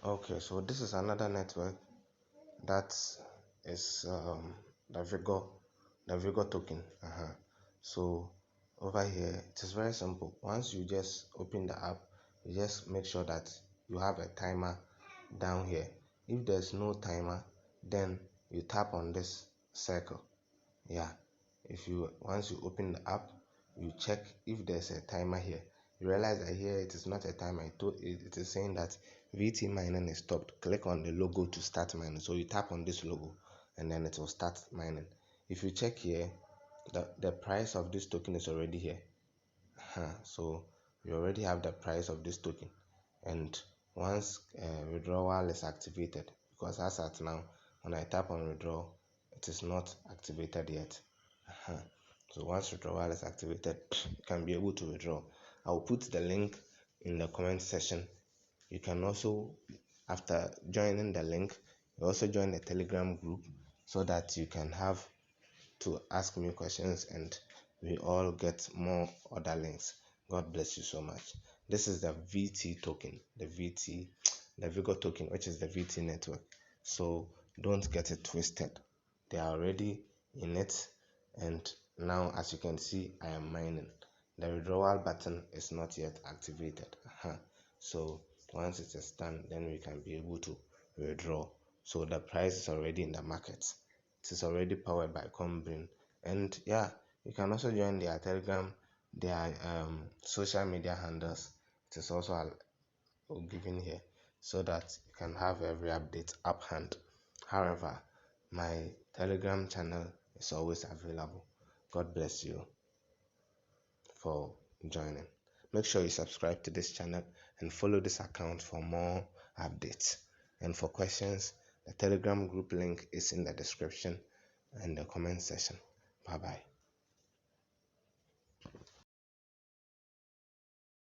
Okay, so this is another network that is the Vigor token. So over here it is very simple. Once you just open the app, you just make sure that you have a timer down here. If there's no timer, then you tap on this circle. If you once you open the app, you check if there's a timer here. You realize that here it is not a timer. It is saying that VT mining is stopped. Click on the logo to start mining. So you tap on this logo and then it will start mining. If you check here, the price of this token is already here. So you already have the price of this token. And once withdrawal is activated, because as at now when I tap on withdraw, it is not activated yet. So once withdrawal is activated, you can be able to withdraw. I will put the link in the comment section. You can also, after joining the link, you also join the Telegram group so that you can have to ask me questions and we all get more other links. God bless you so much. This is the VT token, the Vigor token, which is the VT network. So don't get it twisted. They are already in it, and now as you can see, I am mining. The withdrawal button is not yet activated. So once it is done, then we can be able to withdraw. So the price is already in the market. It is already powered by Combin. And you can also join their Telegram, their social media handles. It is also given here so that you can have every update up hand. However, my Telegram channel is always available. God bless you for joining. Make sure you subscribe to this channel and follow this account for more updates. And for questions, the Telegram group link is in the description and the comment section. Bye bye.